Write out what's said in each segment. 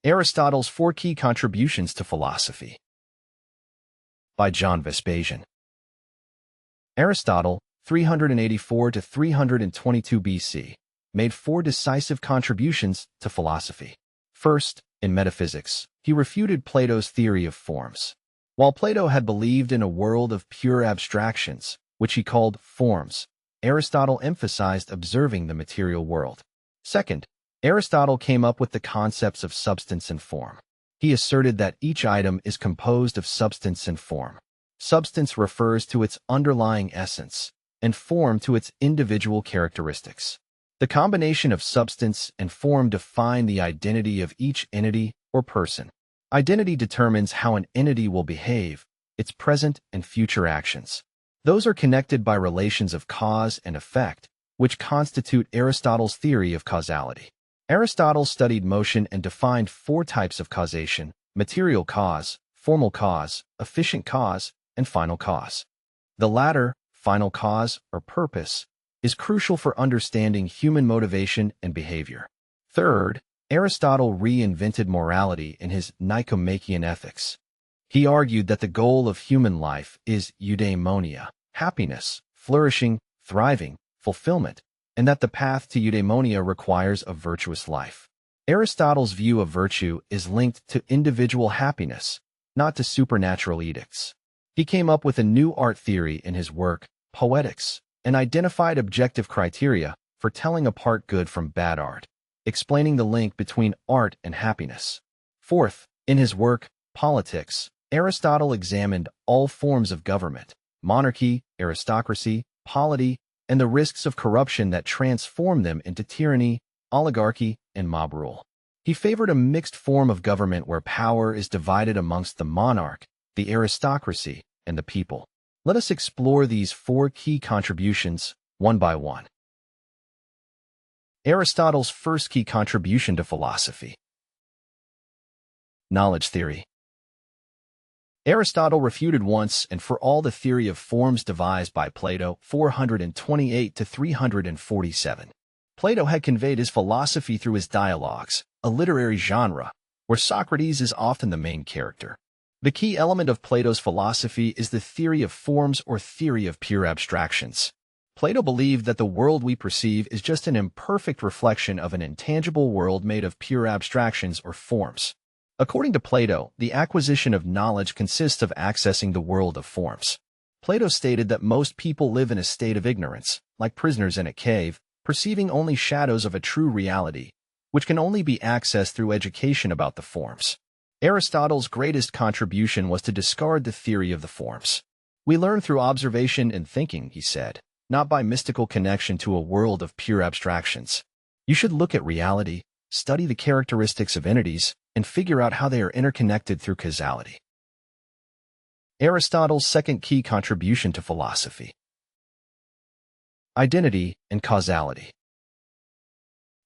Aristotle's Four Key Contributions to Philosophy by John Vespasian. Aristotle, 384 to 322 BC, made four decisive contributions to philosophy. First, in metaphysics, he refuted Plato's theory of forms. While Plato had believed in a world of pure abstractions, which he called forms, Aristotle emphasized observing the material world. Second, Aristotle came up with the concepts of substance and form. He asserted that each item is composed of substance and form. Substance refers to its underlying essence, and form to its individual characteristics. The combination of substance and form define the identity of each entity or person. Identity determines how an entity will behave, its present and future actions. Those are connected by relations of cause and effect, which constitute Aristotle's theory of causality. Aristotle studied motion and defined four types of causation: material cause, formal cause, efficient cause, and final cause. The latter, final cause or purpose, is crucial for understanding human motivation and behavior. Third, Aristotle reinvented morality in his Nicomachean Ethics. He argued that the goal of human life is eudaimonia, happiness, flourishing, thriving, fulfillment, and that the path to eudaimonia requires a virtuous life. Aristotle's view of virtue is linked to individual happiness, not to supernatural edicts. He came up with a new art theory in his work, Poetics, and identified objective criteria for telling apart good from bad art, explaining the link between art and happiness. Fourth, in his work, Politics, Aristotle examined all forms of government: monarchy, aristocracy, polity, and the risks of corruption that transform them into tyranny, oligarchy, and mob rule. He favored a mixed form of government where power is divided amongst the monarch, the aristocracy, and the people. Let us explore these four key contributions one by one. Aristotle's first key contribution to philosophy: knowledge theory. Aristotle refuted once and for all the theory of forms devised by Plato, 428 to 347. Plato had conveyed his philosophy through his dialogues, a literary genre where Socrates is often the main character. The key element of Plato's philosophy is the theory of forms or theory of pure abstractions. Plato believed that the world we perceive is just an imperfect reflection of an intangible world made of pure abstractions or forms. According to Plato, the acquisition of knowledge consists of accessing the world of forms. Plato stated that most people live in a state of ignorance, like prisoners in a cave, perceiving only shadows of a true reality, which can only be accessed through education about the forms. Aristotle's greatest contribution was to discard the theory of the forms. We learn through observation and thinking, he said, not by mystical connection to a world of pure abstractions. You should look at reality, study the characteristics of entities, and figure out how they are interconnected through causality. Aristotle's second key contribution to philosophy: identity and causality.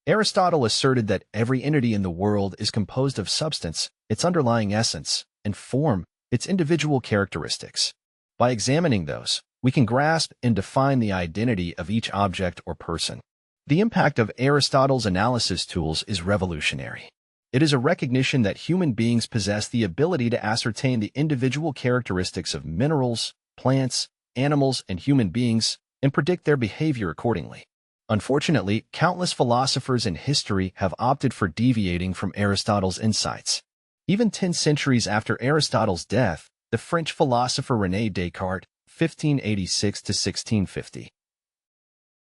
Aristotle asserted that every entity in the world is composed of substance, its underlying essence, and form, its individual characteristics. By examining those, we can grasp and define the identity of each object or person. The impact of Aristotle's analysis tools is revolutionary. It is a recognition that human beings possess the ability to ascertain the individual characteristics of minerals, plants, animals, and human beings, and predict their behavior accordingly. Unfortunately, countless philosophers in history have opted for deviating from Aristotle's insights. Even 10 centuries after Aristotle's death, the French philosopher René Descartes, 1586 to 1650,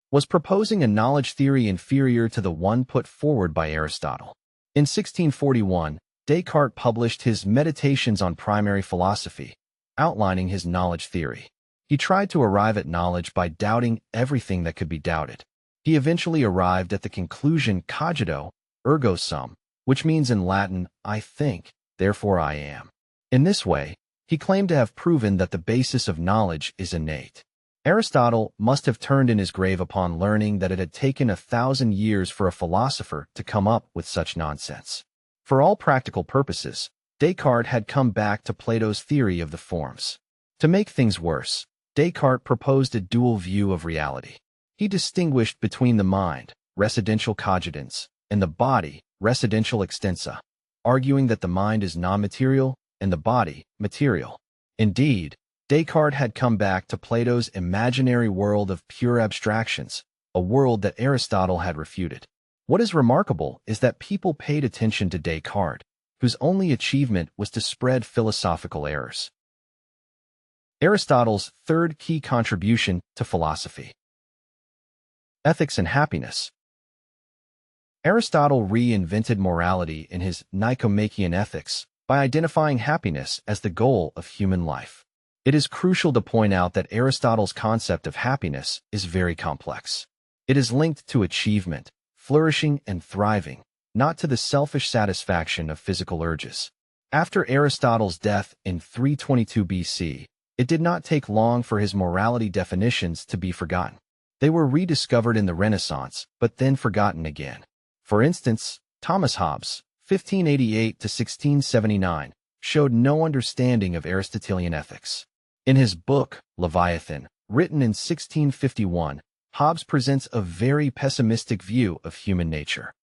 was proposing a knowledge theory inferior to the one put forward by Aristotle. In 1641, Descartes published his Meditations on Primary Philosophy, outlining his knowledge theory. He tried to arrive at knowledge by doubting everything that could be doubted. He eventually arrived at the conclusion cogito, ergo sum, which means in Latin, I think, therefore I am. In this way, he claimed to have proven that the basis of knowledge is innate. Aristotle must have turned in his grave upon learning that it had taken 1,000 years for a philosopher to come up with such nonsense. For all practical purposes, Descartes had come back to Plato's theory of the forms. To make things worse, Descartes proposed a dual view of reality. He distinguished between the mind, residential cogitans, and the body, residential extensa. arguing that the mind is non-material and the body material. Indeed, Descartes had come back to Plato's imaginary world of pure abstractions, a world that Aristotle had refuted. What is remarkable is that people paid attention to Descartes, whose only achievement was to spread philosophical errors. Aristotle's third key contribution to philosophy. Ethics and happiness. Aristotle reinvented morality in his Nicomachean Ethics by identifying happiness as the goal of human life. It is crucial to point out that Aristotle's concept of happiness is very complex. It is linked to achievement, flourishing, and thriving, not to the selfish satisfaction of physical urges. After Aristotle's death in 322 BC, it did not take long for his morality definitions to be forgotten. They were rediscovered in the Renaissance, but then forgotten again. For instance, Thomas Hobbes, 1588 to 1679, showed no understanding of Aristotelian ethics. In his book, Leviathan, written in 1651, Hobbes presents a very pessimistic view of human nature.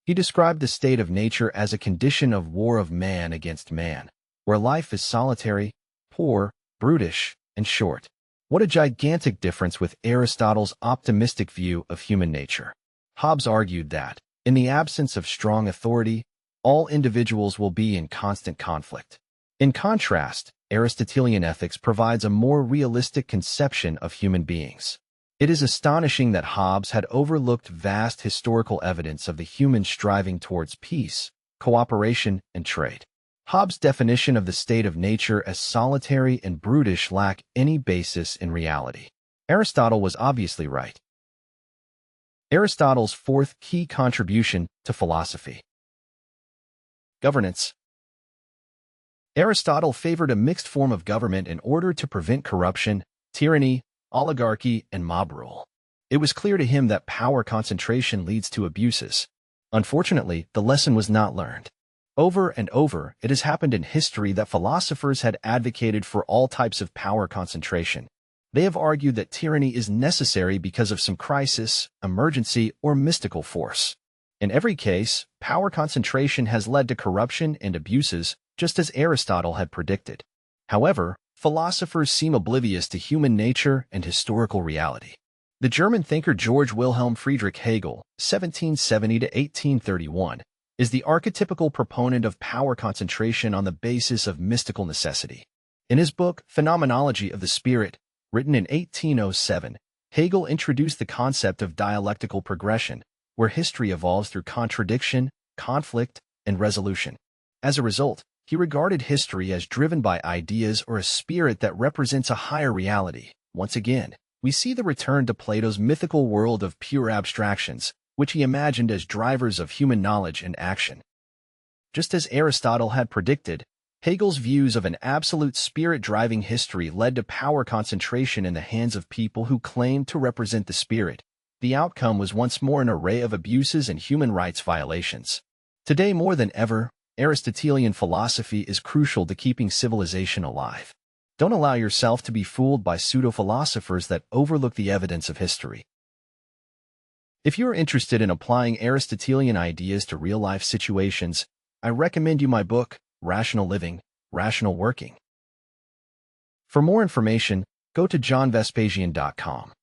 He described the state of nature as a condition of war of man against man, where life is solitary, poor, brutish, and short. What a gigantic difference with Aristotle's optimistic view of human nature. Hobbes argued that, in the absence of strong authority, all individuals will be in constant conflict. In contrast, Aristotelian ethics provides a more realistic conception of human beings. It is astonishing that Hobbes had overlooked vast historical evidence of the human striving towards peace, cooperation, and trade. Hobbes' definition of the state of nature as solitary and brutish lacked any basis in reality. Aristotle was obviously right. Aristotle's fourth key contribution to philosophy. Governance. Aristotle favored a mixed form of government in order to prevent corruption, tyranny, oligarchy, and mob rule. It was clear to him that power concentration leads to abuses. Unfortunately, the lesson was not learned. Over and over, it has happened in history that philosophers had advocated for all types of power concentration. They have argued that tyranny is necessary because of some crisis, emergency, or mystical force. In every case, power concentration has led to corruption and abuses, just as Aristotle had predicted. However, philosophers seem oblivious to human nature and historical reality. The German thinker Georg Wilhelm Friedrich Hegel, 1770 to 1831, is the archetypical proponent of power concentration on the basis of mystical necessity. In his book, Phenomenology of the Spirit, written in 1807, Hegel introduced the concept of dialectical progression, where history evolves through contradiction, conflict, and resolution. As a result, he regarded history as driven by ideas or a spirit that represents a higher reality. Once again, we see the return to Plato's mythical world of pure abstractions, which he imagined as drivers of human knowledge and action. Just as Aristotle had predicted, Hegel's views of an absolute spirit driving history led to power concentration in the hands of people who claimed to represent the spirit. The outcome was once more an array of abuses and human rights violations. Today more than ever, Aristotelian philosophy is crucial to keeping civilization alive. Don't allow yourself to be fooled by pseudo-philosophers that overlook the evidence of history. If you're interested in applying Aristotelian ideas to real-life situations, I recommend you my book, Rational Living, Rational Working. For more information, go to johnvespasian.com.